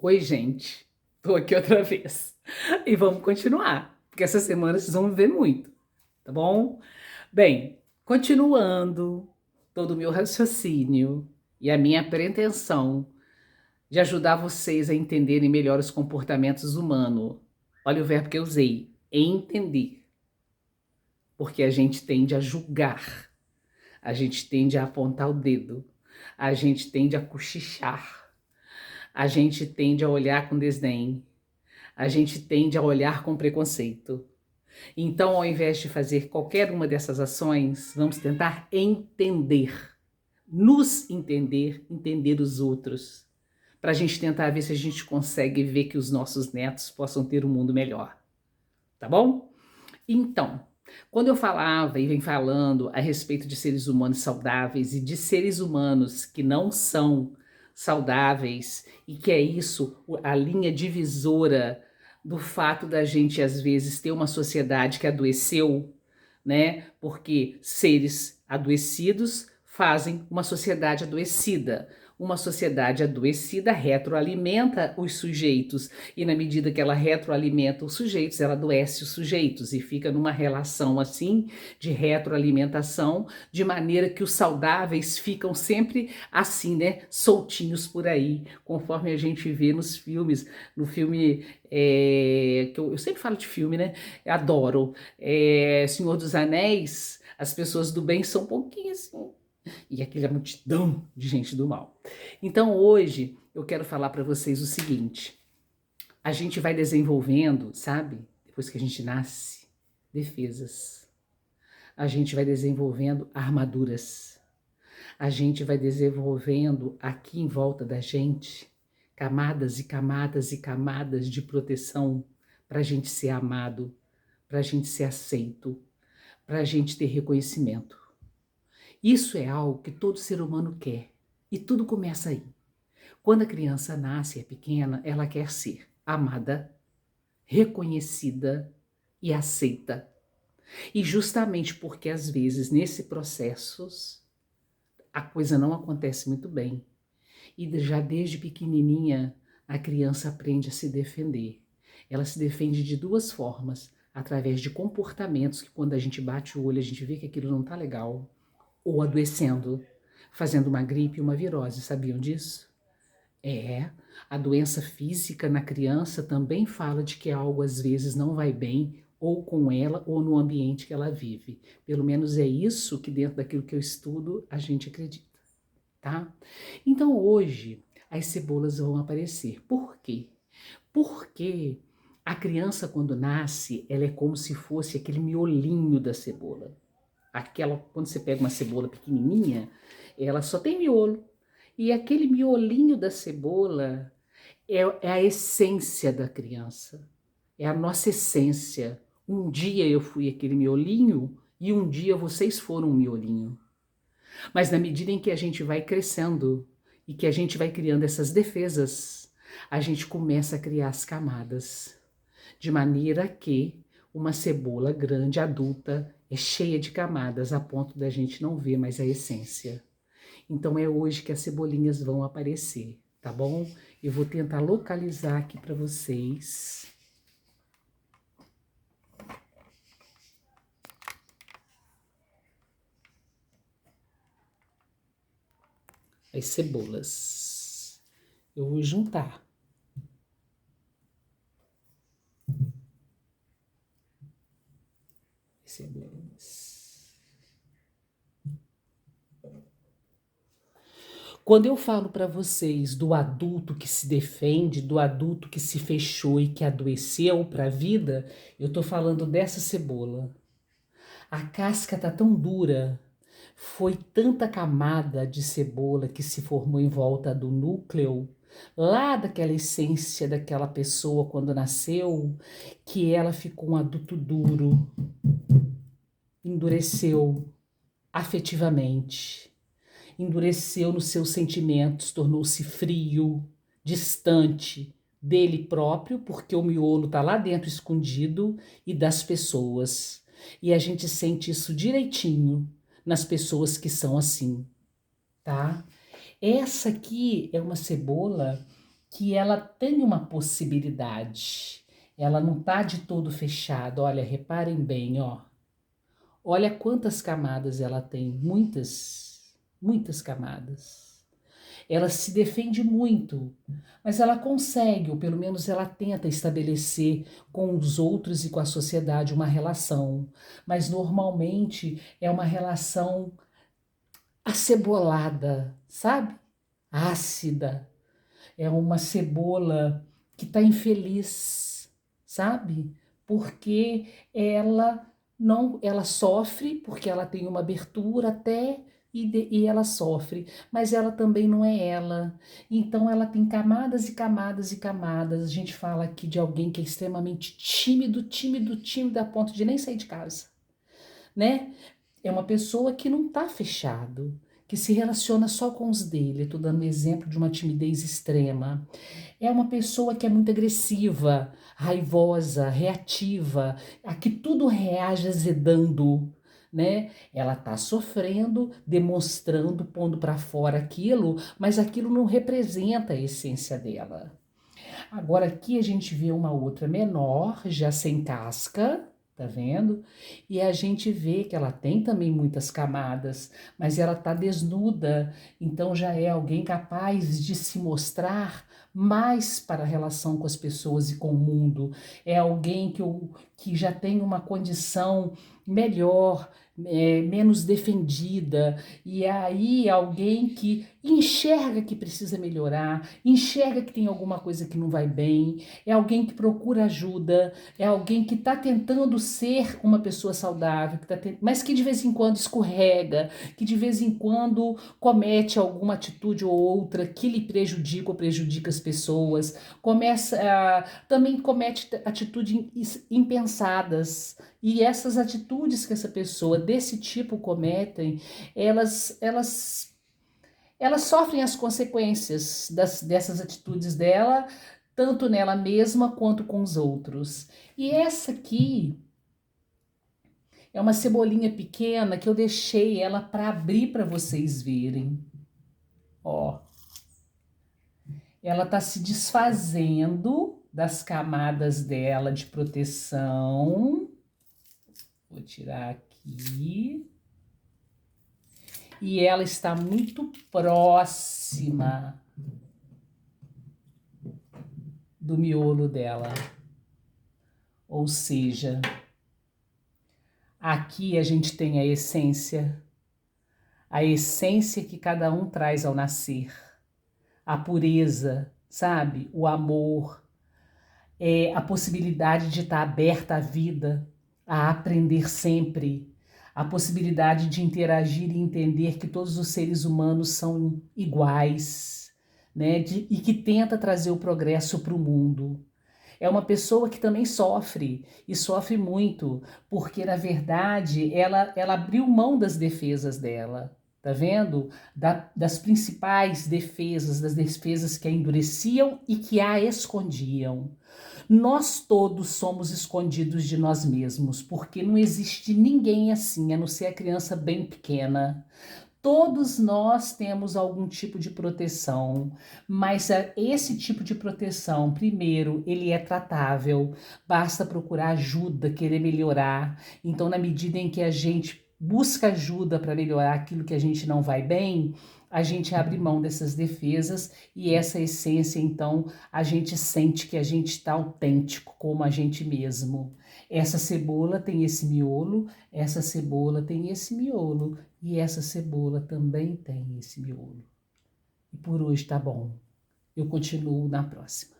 Oi, gente, tô aqui outra vez. E vamos continuar, porque essa semana vocês vão ver muito, tá bom? Bem, continuando todo o meu raciocínio e a minha pretensão de ajudar vocês a entenderem melhor os comportamentos humanos. Olha o verbo que eu usei, entender. Porque a gente tende a julgar, a gente tende a apontar o dedo, a gente tende a cochichar, a gente tende a olhar com desdém, a gente tende a olhar com preconceito. Então, ao invés de fazer qualquer uma dessas ações, vamos tentar entender, nos entender, entender os outros, para a gente tentar ver se a gente consegue ver que os nossos netos possam ter um mundo melhor, tá bom? Então, quando eu falava e vem falando a respeito de seres humanos saudáveis e de seres humanos que não são saudáveis, e que é isso a linha divisora do fato da gente às vezes ter uma sociedade que adoeceu, né? Porque seres adoecidos fazem uma sociedade adoecida. Uma sociedade adoecida retroalimenta os sujeitos, e na medida que ela retroalimenta os sujeitos, ela adoece os sujeitos, e fica numa relação assim de retroalimentação, de maneira que os saudáveis ficam sempre assim, né, soltinhos por aí, conforme a gente vê nos filmes, no filme que eu sempre falo de filme, né, eu adoro, Senhor dos Anéis, as pessoas do bem são pouquinhas assim, e aquela multidão de gente do mal. Então hoje eu quero falar para vocês o seguinte: a gente vai desenvolvendo, sabe? Depois que a gente nasce, defesas. A gente vai desenvolvendo armaduras. A gente vai desenvolvendo aqui em volta da gente camadas e camadas e camadas de proteção para a gente ser amado, para a gente ser aceito, para a gente ter reconhecimento. Isso é algo que todo ser humano quer. E tudo começa aí. Quando a criança nasce, é pequena, ela quer ser amada, reconhecida e aceita. E justamente porque às vezes nesse processo a coisa não acontece muito bem. E já desde pequenininha a criança aprende a se defender. Ela se defende de duas formas: através de comportamentos que quando a gente bate o olho a gente vê que aquilo não está legal, ou adoecendo, fazendo uma gripe e uma virose. Sabiam disso? A doença física na criança também fala de que algo às vezes não vai bem, ou com ela, ou no ambiente que ela vive. Pelo menos é isso que dentro daquilo que eu estudo a gente acredita, tá? Então hoje as cebolas vão aparecer. Por quê? Porque a criança quando nasce, ela é como se fosse aquele miolinho da cebola. Quando você pega uma cebola pequenininha, ela só tem miolo. E aquele miolinho da cebola é a essência da criança, é a nossa essência. Um dia eu fui aquele miolinho e um dia vocês foram um miolinho. Mas na medida em que a gente vai crescendo e que a gente vai criando essas defesas, a gente começa a criar as camadas, de maneira que uma cebola grande, adulta, é cheia de camadas a ponto da gente não ver mais a essência. Então é hoje que as cebolinhas vão aparecer, tá bom? Eu vou tentar localizar aqui para vocês. As cebolas. Eu vou juntar. As cebolas. Quando eu falo para vocês do adulto que se defende, do adulto que se fechou e que adoeceu para a vida, eu tô falando dessa cebola. A casca tá tão dura, foi tanta camada de cebola que se formou em volta do núcleo, lá daquela essência daquela pessoa quando nasceu, que ela ficou um adulto duro, endureceu afetivamente, endureceu nos seus sentimentos, tornou-se frio, distante dele próprio, porque o miolo está lá dentro escondido, e das pessoas. E a gente sente isso direitinho nas pessoas que são assim, tá? Essa aqui é uma cebola que ela tem uma possibilidade. Ela não está de todo fechada. Olha, reparem bem, ó. Olha quantas camadas ela tem, muitas, muitas camadas. Ela se defende muito, mas ela consegue, ou pelo menos ela tenta estabelecer com os outros e com a sociedade uma relação. Mas normalmente é uma relação acebolada, sabe? Ácida. É uma cebola que está infeliz, sabe? Porque ela não, ela sofre porque ela tem uma abertura até e ela sofre, mas ela também não é ela. Então ela tem camadas e camadas e camadas. A gente fala aqui de alguém que é extremamente tímido, tímido, tímido a ponto de nem sair de casa, né? É uma pessoa que não está fechado, que se relaciona só com os dele. Estou dando exemplo de uma timidez extrema. É uma pessoa que é muito agressiva, raivosa, reativa, a que tudo reage azedando, né? Ela está sofrendo, demonstrando, pondo para fora aquilo, mas aquilo não representa a essência dela. Agora aqui a gente vê uma outra menor, já sem casca, tá vendo? E a gente vê que ela tem também muitas camadas, mas ela tá desnuda, então já é alguém capaz de se mostrar mais para a relação com as pessoas e com o mundo. É alguém que já tem uma condição melhor, menos defendida, e aí alguém que enxerga que precisa melhorar, enxerga que tem alguma coisa que não vai bem, é alguém que procura ajuda, é alguém que está tentando ser uma pessoa saudável, mas que de vez em quando escorrega, que de vez em quando comete alguma atitude ou outra que lhe prejudica ou prejudica as pessoas, também comete atitudes impensadas. E essas atitudes que essa pessoa desse tipo cometem, elas sofrem as consequências dessas atitudes dela, tanto nela mesma quanto com os outros. E essa aqui é uma cebolinha pequena que eu deixei ela para abrir para vocês verem. Ó, ela está se desfazendo das camadas dela de proteção. Vou tirar aqui. E ela está muito próxima do miolo dela. Ou seja, aqui a gente tem a essência que cada um traz ao nascer, a pureza, sabe? O amor, a possibilidade de estar aberta à vida, a aprender sempre, a possibilidade de interagir e entender que todos os seres humanos são iguais, né? E que tenta trazer o progresso para o mundo. É uma pessoa que também sofre, e sofre muito, porque na verdade ela abriu mão das defesas dela, tá vendo? Das principais defesas, das defesas que a endureciam e que a escondiam. Nós todos somos escondidos de nós mesmos, porque não existe ninguém assim, a não ser a criança bem pequena. Todos nós temos algum tipo de proteção, mas esse tipo de proteção, primeiro, ele é tratável, basta procurar ajuda, querer melhorar. Então, na medida em que a gente busca ajuda para melhorar aquilo que a gente não vai bem, a gente abre mão dessas defesas e essa essência, então, a gente sente que a gente está autêntico como a gente mesmo. Essa cebola tem esse miolo, essa cebola tem esse miolo. E essa cebola também tem esse miolo. E por hoje tá bom. Eu continuo na próxima.